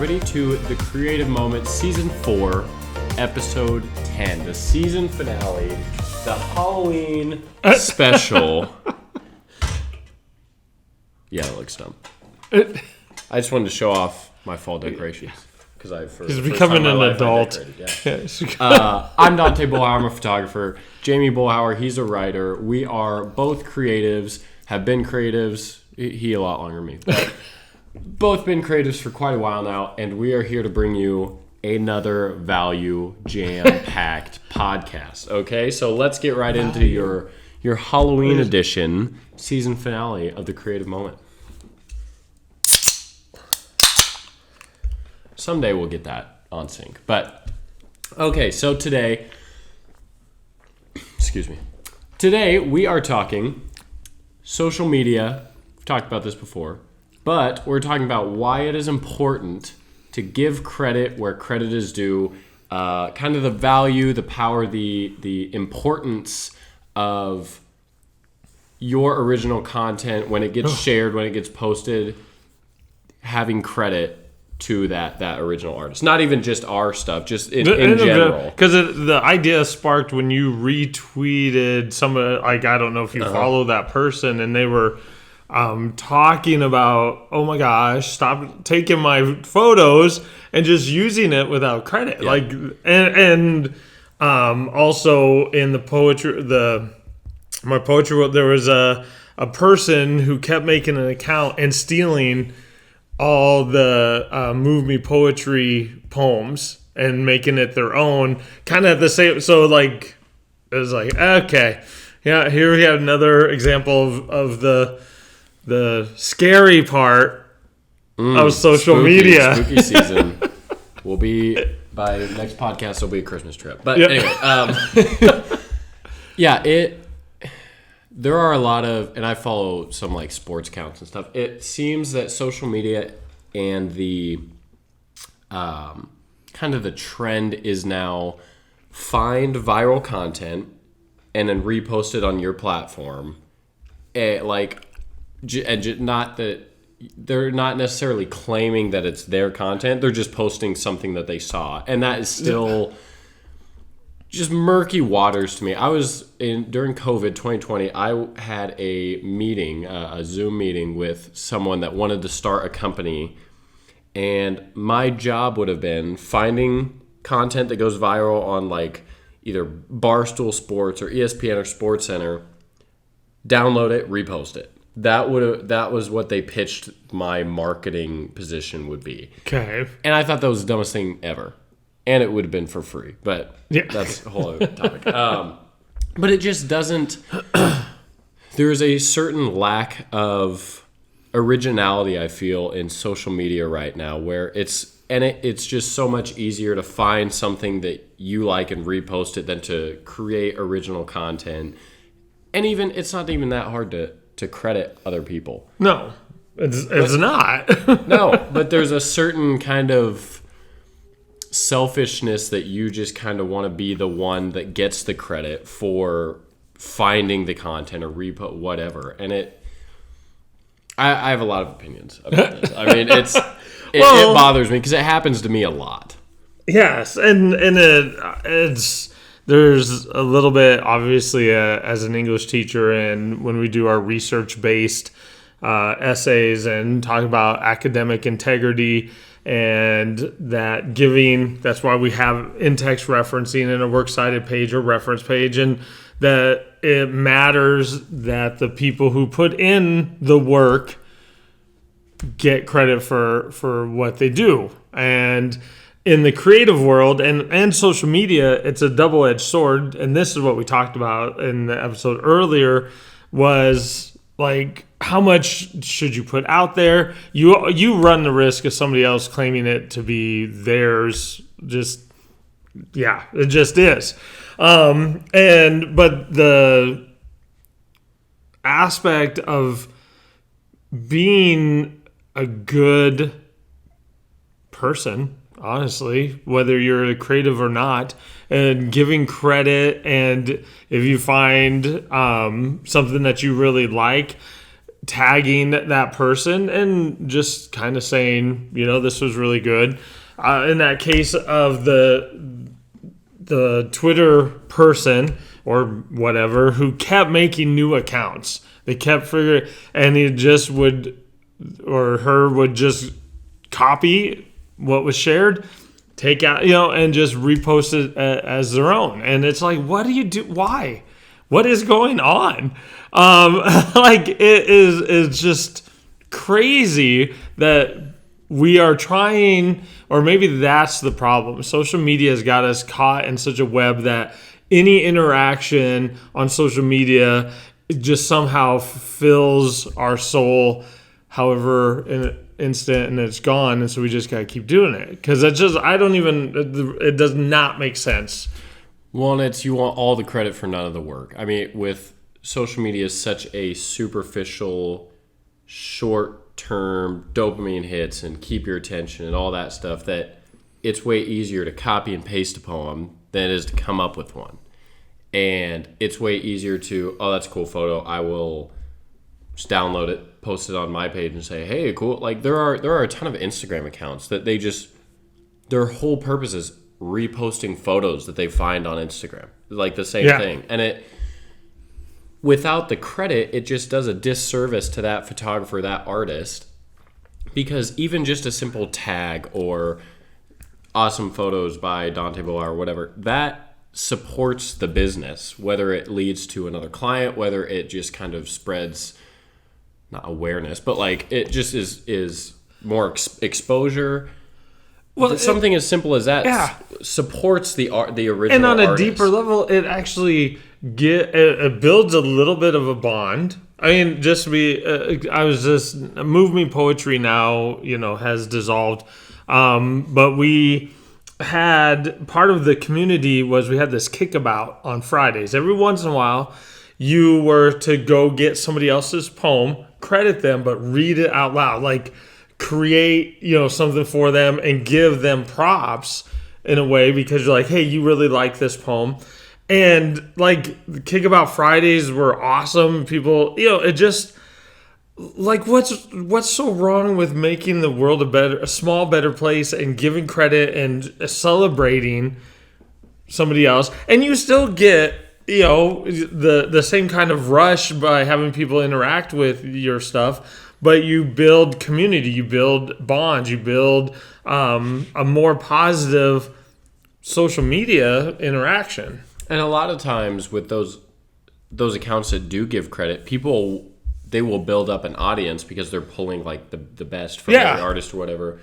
ready to the Creative Moment Season 4, Episode 10, the season finale, the Halloween special. Yeah, it looks dumb. I just wanted to show off my fall decorations. Because He's becoming an adult. I'm Dante Bullhauer, I'm a photographer. Jamie Bullhauer, he's a writer. We are both creatives, have been creatives. He a lot longer than me. But both been creatives for quite a while now, and we are here to bring you another value jam-packed podcast. Okay, so let's get right into your Halloween edition, season finale of the Creative Moment. Someday we'll get that on sync. But, okay, so today we are talking social media. We've talked about this before. But we're talking about why it is important to give credit where credit is due, kind of the value, the power, the importance of your original content when it gets shared, when it gets posted, having credit to that original artist. Not even just our stuff, just in general. Because the idea sparked when you retweeted somebody, like, I don't know if you follow that person, and they were talking about, oh my gosh, stop taking my photos and just using it without credit. Yeah. Like, and also in the poetry, my poetry, there was a person who kept making an account and stealing all the Move Me poetry poems and making it their own, kind of the same. So like, it was like, okay, yeah, here we have another example of the scary part of social media. Spooky season will be, by the next podcast, will be a Christmas trip. But anyway, there are a lot of, and I follow some like sports accounts and stuff. It seems that social media and the kind of the trend is now find viral content and then repost it on your platform. Not that they're not necessarily claiming that it's their content. They're just posting something that they saw. And that is still just murky waters to me. During COVID 2020, I had a meeting, a Zoom meeting with someone that wanted to start a company. And my job would have been finding content that goes viral on like either Barstool Sports or ESPN or SportsCenter, download it, repost it. That was what they pitched my marketing position would be. Okay. And I thought that was the dumbest thing ever. And it would have been for free. But that's a whole other topic. But it just doesn't... There's a certain lack of originality, I feel, in social media right now, where it's just so much easier to find something that you like and repost it than to create original content. And even it's not even that hard to credit other people. No, it's not. No, but there's a certain kind of selfishness that you just kind of want to be the one that gets the credit for finding the content or repost whatever. And I have a lot of opinions about this. I mean, it bothers me because it happens to me a lot. Yes, and it's. There's a little bit, obviously, as an English teacher, and when we do our research-based essays and talk about academic integrity and that giving, that's why we have in-text referencing in a works cited page or reference page, and that it matters that the people who put in the work get credit for what they do. And in the creative world and social media, it's a double-edged sword. And this is what we talked about in the episode earlier, was like, how much should you put out there? You run the risk of somebody else claiming it to be theirs. It just is. But the aspect of being a good person, honestly, whether you're a creative or not, and giving credit, and if you find something that you really like, tagging that person and just kind of saying, this was really good. In that case of the Twitter person or whatever who kept making new accounts, they kept figuring, and he just would, or her would just copy what was shared, take out, and just repost it as their own. And it's like, what do you do? Why? What is going on? It's just crazy that we are trying, or maybe that's the problem. Social media has got us caught in such a web that any interaction on social media just somehow fills our soul, however, in an instant, and it's gone. And so we just got to keep doing it because it does not make sense. Well, and you want all the credit for none of the work. I mean, with social media is such a superficial, short-term dopamine hits and keep your attention and all that stuff that it's way easier to copy and paste a poem than it is to come up with one. And it's way easier to, oh, that's a cool photo. I will just download it, post it on my page and say, hey, cool. Like there are a ton of Instagram accounts that their whole purpose is reposting photos that they find on Instagram. Like the same thing. And without the credit, it just does a disservice to that photographer, that artist, because even just a simple tag or awesome photos by Dante Bois or whatever, that supports the business, whether it leads to another client, whether it just kind of spreads, not awareness, but like it just is more exposure. Well, something as simple as that supports the original and on a artist. deeper level, it actually it builds a little bit of a bond. I mean, Move Me Poetry now, has dissolved, but we had part of the community we had this kickabout on Fridays. Every once in a while, you were to go get somebody else's poem, credit them, but read it out loud, like create something for them and give them props in a way, because you're like, hey, you really like this poem. And like the Kickabout Fridays were awesome. People, it just like what's so wrong with making the world a small better place and giving credit and celebrating somebody else, and you still get the same kind of rush by having people interact with your stuff. But you build community, you build bonds, you build a more positive social media interaction. And a lot of times with those accounts that do give credit, they will build up an audience because they're pulling like the best from the artist or whatever.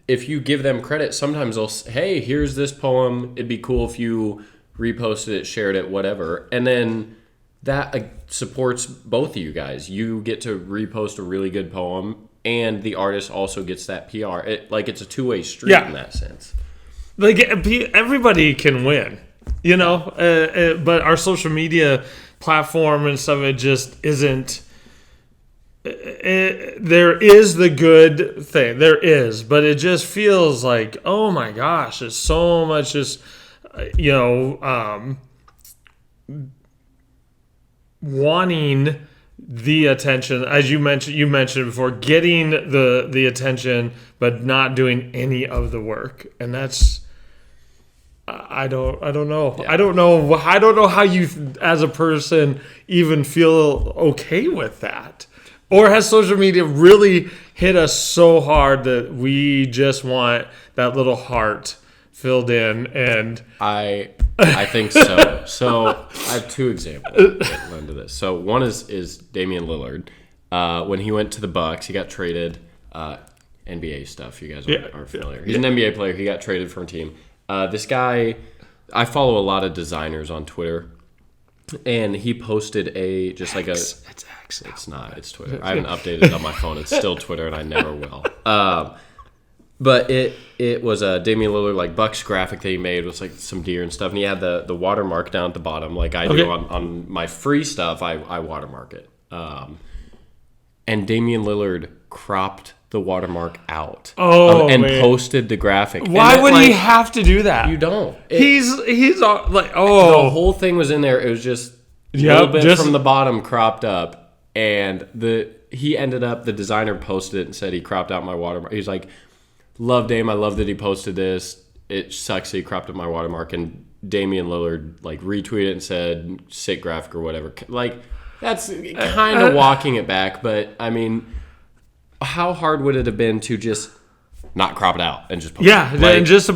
If you give them credit, sometimes they'll say, hey, here's this poem. It'd be cool if you reposted it, shared it, whatever. And then that supports both of you guys. You get to repost a really good poem, and the artist also gets that PR. It's a two-way street in that sense. Like everybody can win, but our social media platform and stuff, it just isn't. There is the good thing, there is, but it just feels like, oh my gosh, there's so much just wanting the attention, as you mentioned before, getting the attention, but not doing any of the work. And that's, I don't know. Yeah. I don't know how you as a person even feel okay with that. Or has social media really hit us so hard that we just want that little heart filled in? And I think so. So I have two examples that lend to this. So one is Damian Lillard. When he went to the Bucks, he got traded. NBA stuff, you guys aren't familiar. He's an NBA player. He got traded from a team. This guy, I follow a lot of designers on Twitter, and he posted it's X. It's not. It's Twitter. I haven't updated it on my phone. It's still Twitter, and I never will. But it was a Damian Lillard Bucks graphic that he made with some deer and stuff, and he had the watermark down at the bottom like I do on my free stuff. I watermark it. And Damian Lillard cropped the watermark out and posted the graphic. Why would he have to do that? You don't. He's the whole thing was in there. It was just a little bit from the bottom cropped up, and he ended up, the designer posted it and said he cropped out my watermark. He's like, love Dame, I love that he posted this. It sucks that he cropped up my watermark. And Damian Lillard like retweeted it and said sick graphic or whatever. Like, that's kind of walking it back, but I mean, how hard would it have been to just not crop it out and just post it? And just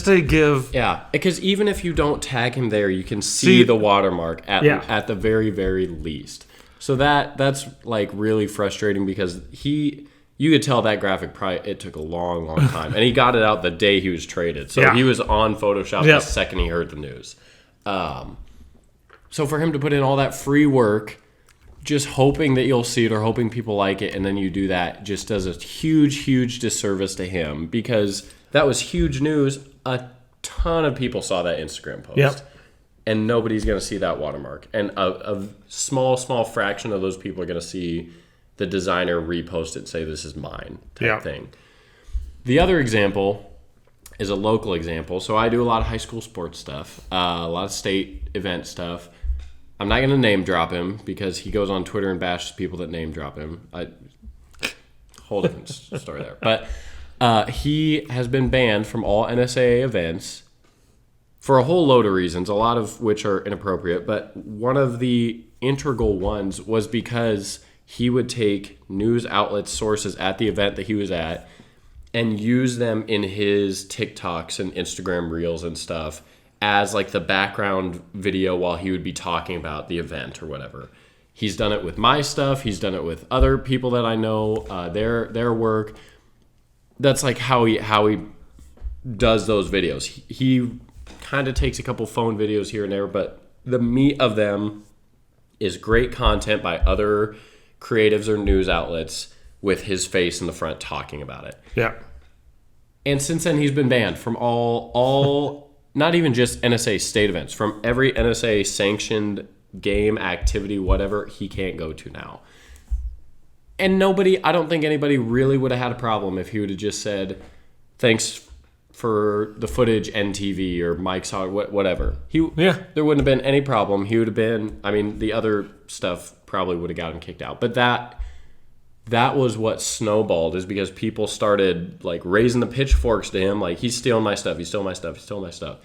to give... Yeah, because even if you don't tag him there, you can see the watermark at the very, very least. So that's like really frustrating because you could tell that graphic it took a long, long time. And he got it out the day he was traded. So he was on Photoshop the second he heard the news. So for him to put in all that free work, just hoping that you'll see it or hoping people like it, and then you do that, just does a huge, huge disservice to him because that was huge news. A ton of people saw that Instagram post. Yep. And nobody's going to see that watermark. And a small, small fraction of those people are going to see the designer repost it and say, this is mine type thing. The other example is a local example. So I do a lot of high school sports stuff, a lot of state event stuff. I'm not going to name drop him because he goes on Twitter and bashes people that name drop him. Whole different story there. But he has been banned from all NSAA events for a whole load of reasons, a lot of which are inappropriate. But one of the integral ones was because he would take news outlet sources at the event that he was at and use them in his TikToks and Instagram reels and stuff as like the background video while he would be talking about the event or whatever. He's done it with my stuff. He's done it with other people that I know, their work. That's like how he does those videos. He kind of takes a couple phone videos here and there, but the meat of them is great content by other creatives or news outlets with his face in the front talking about it. Yeah. And since then, he's been banned from all not even just NSA state events, from every NSA sanctioned game, activity, whatever, he can't go to now. And I don't think anybody really would have had a problem if he would have just said, thanks for the footage, NTV or Mike saw whatever. There wouldn't have been any problem. He would have been, the other stuff probably would have got him kicked out. But that was what snowballed, is because people started like raising the pitchforks to him, like he's stealing my stuff, he's stealing my stuff, he's stealing my stuff.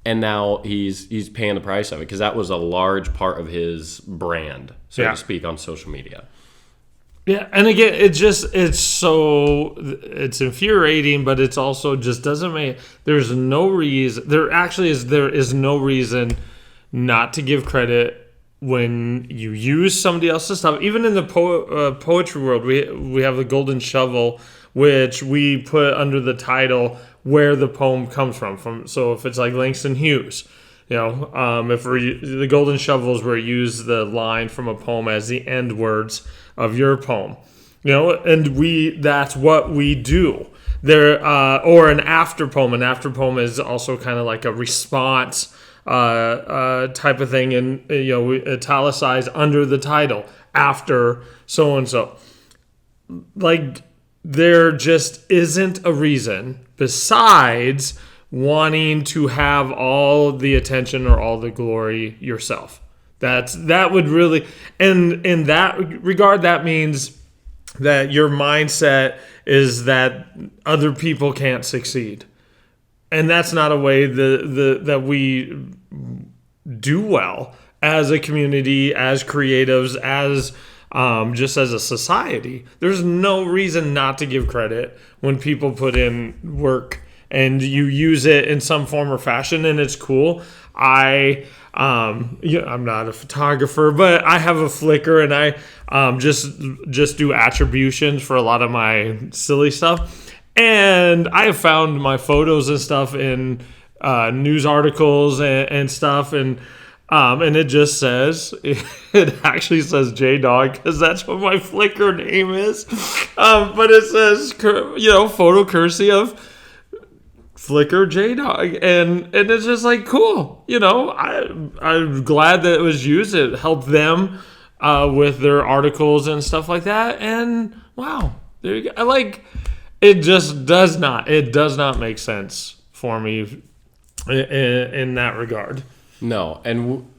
And now he's paying the price of it because that was a large part of his brand, so to speak, on social media. Yeah, and again, it's infuriating, but it's also just doesn't make. There's no reason. There is no reason not to give credit when you use somebody else's stuff. Even in the poetry world, we have the Golden Shovel, which we put under the title where the poem comes from. So if it's like Langston Hughes, if the Golden Shovel is where you use the line from a poem as the end words of your poem, and that's what we do there. Or an after poem. An after poem is also kind of like a response type of thing, and we italicize under the title after so and so. Like, there just isn't a reason besides wanting to have all the attention or all the glory yourself. That would really, and in that regard, that means that your mindset is that other people can't succeed. And that's not a way that we do well as a community, as creatives, as just as a society. There's no reason not to give credit when people put in work and you use it in some form or fashion, and it's cool. I'm not a photographer, but I have a Flickr, and I just do attributions for a lot of my silly stuff. And I have found my photos and stuff in news articles and stuff, and it just says, it actually says J-Dog because that's what my Flickr name is. But it says, photo courtesy of Flickr J-Dog, and it's just like, cool. I'm glad that it was used. It helped them with their articles and stuff like that. And wow, there you go. It just does not make sense for me in that regard. No, and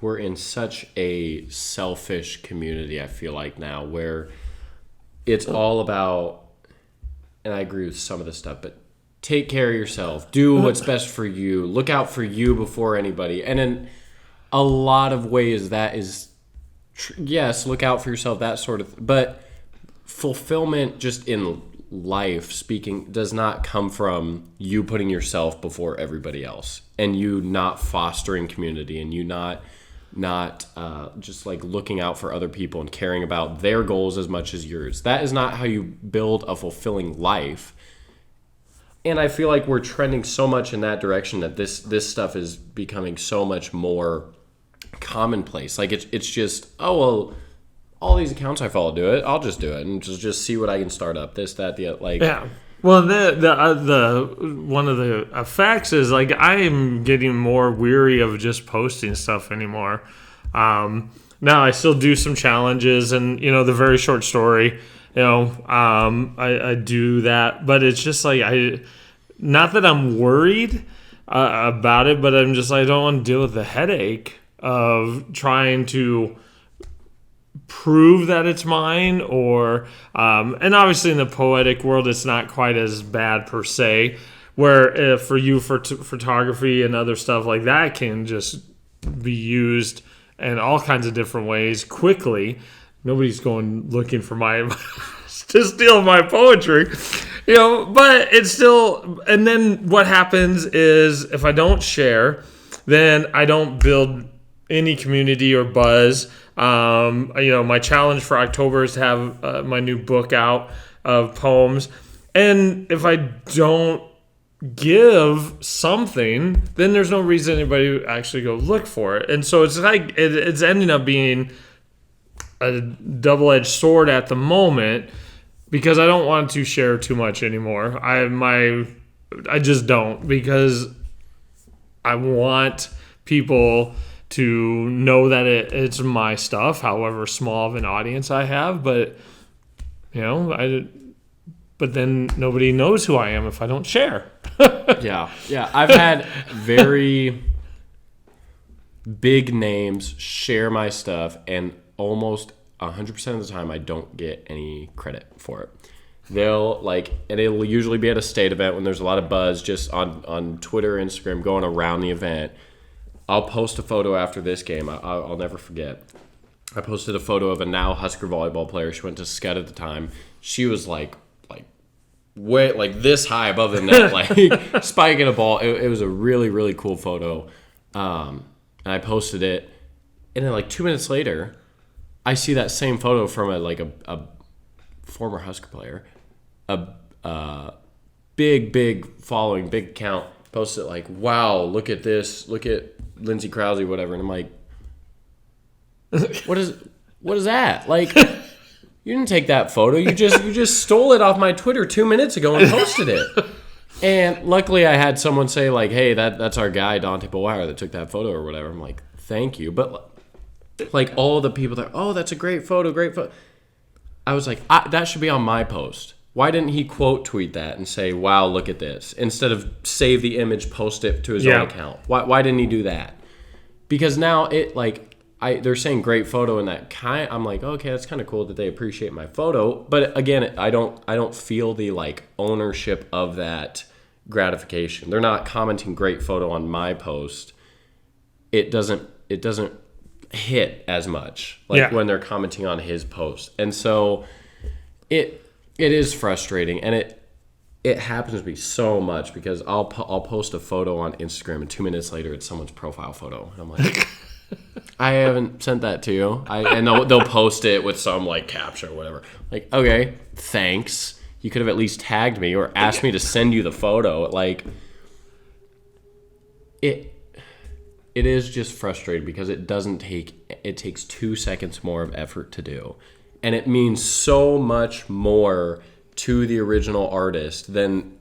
we're in such a selfish community, I feel like now, where it's all about, and I agree with some of this stuff, but take care of yourself, do what's best for you, look out for you before anybody. And in a lot of ways that is, yes, look out for yourself, that sort of, but fulfillment just in life speaking does not come from you putting yourself before everybody else and you not fostering community and you not just like looking out for other people and caring about their goals as much as yours. That is not how you build a fulfilling life. And I feel like we're trending so much in that direction that this stuff is becoming so much more commonplace. Like it's just, oh well, all these accounts I follow do it. I'll just do it and just see what I can start up. This, that, the like. Yeah. Well, the one of the effects is like I am getting more weary of just posting stuff anymore. Now I still do some challenges and the very short story. I do that, but it's just like not that I'm worried about it, but I'm just I don't want to deal with the headache of trying to prove that it's mine or and obviously in the poetic world it's not quite as bad per se where for you for photography and other stuff like that can just be used in all kinds of different ways quickly. Nobody's going looking for my to steal my poetry, but it's still, and then what happens is if I don't share, then I don't build any community or buzz. My challenge for October is to have my new book out of poems. And if I don't give something, then there's no reason anybody would actually go look for it. And so it's like it's ending up being a double-edged sword at the moment because I don't want to share too much anymore. I just don't, because I want people to know that it's my stuff, however small of an audience I have. But but then nobody knows who I am if I don't share. Yeah. I've had very big names share my stuff, and almost 100% of the time I don't get any credit for it. And it'll usually be at a state event when there's a lot of buzz just on Twitter, Instagram, going around the event. I'll post a photo after this game. I'll never forget. I posted a photo of a now Husker volleyball player. She went to Scud at the time. She was like way like this high above the net, like spiking a ball. It was a really, really cool photo. And I posted it, and then like 2 minutes later, I see that same photo from a former Husker player, a big following, big account. Post it like, wow, look at this, look at Lindsey Krause, whatever, and I'm like, what is that? Like, you didn't take that photo. You just stole it off my Twitter 2 minutes ago and posted it. And luckily, I had someone say like, hey, that's our guy Dante Boyer that took that photo or whatever. I'm like, thank you. But like all the people that, oh, that's a great photo. I was like, that should be on my post. Why didn't he quote tweet that and say, wow, look at this, instead of save the image, post it to his own account? Why didn't he do that? Because now they're saying great photo, and I'm like, okay, that's kind of cool that they appreciate my photo. But again, I don't feel the like ownership of that gratification. They're not commenting great photo on my post. It doesn't hit as much when they're commenting on his post. And so it is frustrating, and it happens to me so much because I'll post a photo on Instagram, and 2 minutes later it's someone's profile photo, and I'm like, I haven't sent that to you. And they'll post it with some like caption or whatever. Like, okay, thanks. You could have at least tagged me or asked me to send you the photo. Like, it is just frustrating because it takes 2 seconds more of effort to do. And it means so much more to the original artist than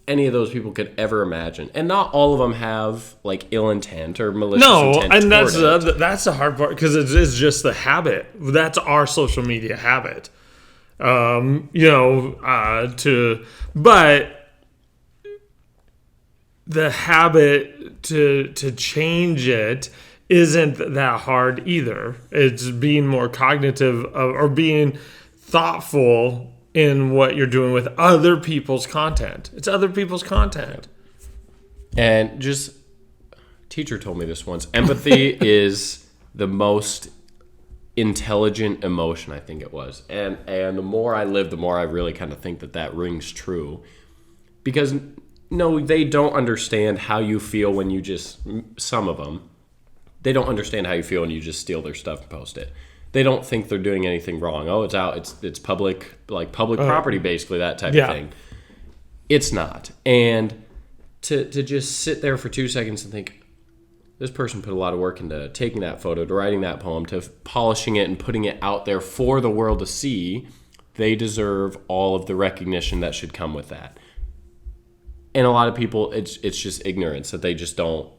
any of those people could ever imagine. And not all of them have like ill intent or malicious intent. No, and that's the hard part, because it's just the habit. That's our social media habit. But the habit to change it isn't that hard either. It's being more cognitive of, or being thoughtful in what you're doing with other people's content. It's other people's content. And just, teacher told me this once, empathy is the most intelligent emotion, I think it was. And the more I live, the more I really kind of think that rings true. Because, no, they don't understand how you feel when you just, some of them, they don't understand how you feel when you just steal their stuff and post it. They don't think they're doing anything wrong. Oh, it's out. It's public, like public property, basically, that type of thing. It's not. And to just sit there for 2 seconds and think, this person put a lot of work into taking that photo, to writing that poem, to polishing it and putting it out there for the world to see. They deserve all of the recognition that should come with that. And a lot of people, it's just ignorance that they just don't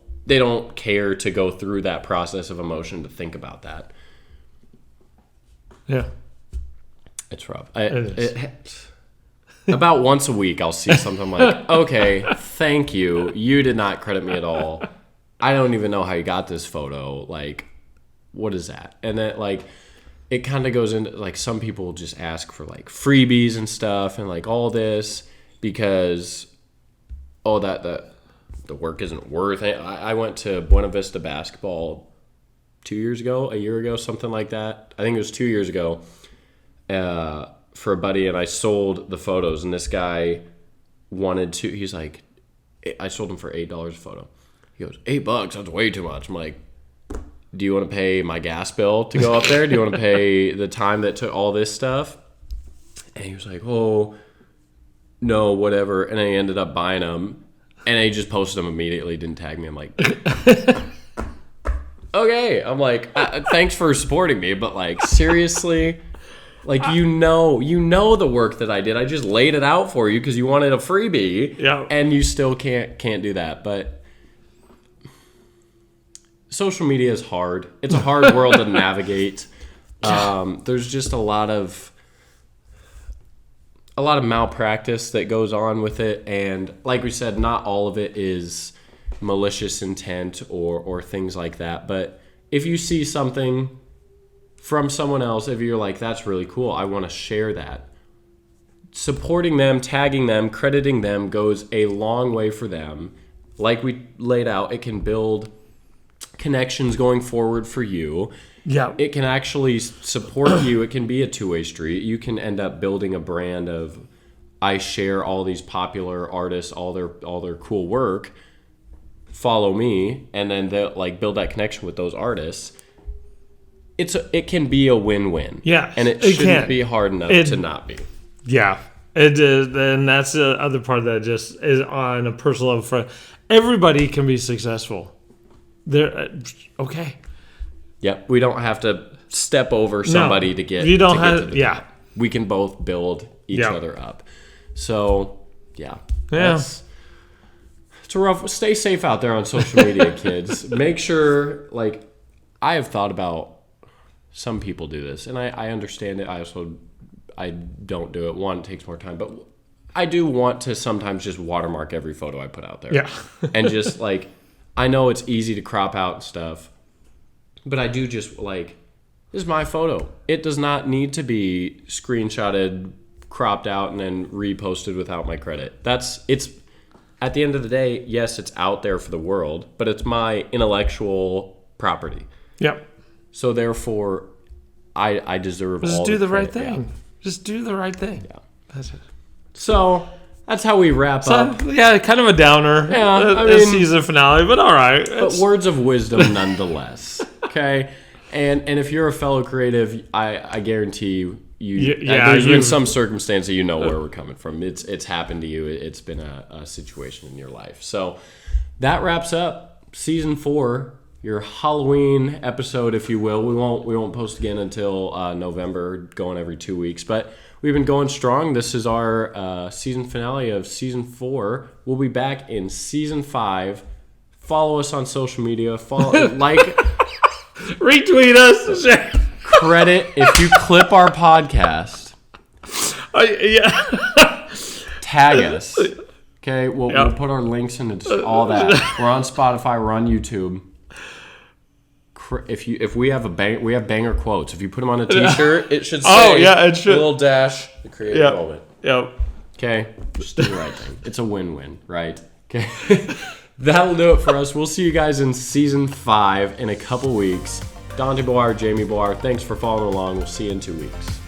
care to go through that process of emotion to think about that. Yeah. It's rough. About once a week, I'll see something like, okay, thank you. You did not credit me at all. I don't even know how you got this photo. Like, what is that? And then, like, it kind of goes into, like, some people just ask for, like, freebies and stuff and, like, all this because, that the work isn't worth it. I went to Buena Vista basketball a year ago, something like that. I think it was 2 years ago for a buddy, and I sold the photos, and this guy he's like, I sold him for $8 a photo. He goes, $8, that's way too much. I'm like, do you want to pay my gas bill to go up there? Do you want to pay the time that took all this stuff? And he was like, oh, no, whatever. And I ended up buying them. And I just posted them immediately, didn't tag me. I'm like, okay. I'm like, thanks for supporting me. But, like, seriously? Like, you know the work that I did. I just laid it out for you because you wanted a freebie. Yeah. And you still can't do that. But social media is hard. It's a hard world to navigate. There's just a lot of malpractice that goes on with it, and like we said, not all of it is malicious intent or things like that. But if you see something from someone else, if you're like, that's really cool, I want to share that, supporting them, tagging them, crediting them goes a long way for them. Like we laid out, it can build connections going forward for you. Yeah. It can actually support you. It can be a two-way street. You can end up building a brand of, I share all these popular artists, all their cool work, follow me, and then they'll, like, build that connection with those artists. It can be a win-win. Yeah. And it shouldn't be hard enough to not be. Yeah. It is, and that's the other part that just is on a personal level. For everybody can be successful. Okay. Yep. We don't have to step over somebody to get. You don't to have. get to the Yeah. top. We can both build each other up. So yeah. It's a rough. Stay safe out there on social media, kids. Make sure. Like, I have thought about. Some people do this, and I understand it. I don't do it. One, it takes more time, but I do want to sometimes just watermark every photo I put out there. Yeah. And just, like, I know it's easy to crop out and stuff, but I do just, like, this is my photo. It does not need to be screenshotted, cropped out, and then reposted without my credit. It's at the end of the day, yes, it's out there for the world, but it's my intellectual property. Yep. So therefore, I deserve Just all do the right credit. thing. Yeah. Just do the right thing. Yeah. That's it. So that's how we wrap up. Yeah, kind of a downer. Yeah, I a mean, season finale, but all right. But words of wisdom nonetheless. Okay, and if you're a fellow creative, I guarantee you. There's been some circumstance that you know where we're coming from. It's happened to you. It's been a situation in your life. So that wraps up season 4. Your Halloween episode, if you will. We won't post again until November, going every 2 weeks. But we've been going strong. This is our season finale of season 4. We'll be back in season 5. Follow us on social media. Retweet us. Share. Credit if you clip our podcast. Yeah. Tag us. Okay, we'll put our links into all that. We're on Spotify. We're on YouTube. if we have we have banger quotes. If you put them on a T-shirt, it should say. Oh yeah, it should. A little dash. The creative moment. Yep. Okay, just do the right thing. It's a win-win, right? Okay. That'll do it for us. We'll see you guys in season 5 in a couple weeks. Dante Boar, Jamie Boar, thanks for following along. We'll see you in 2 weeks.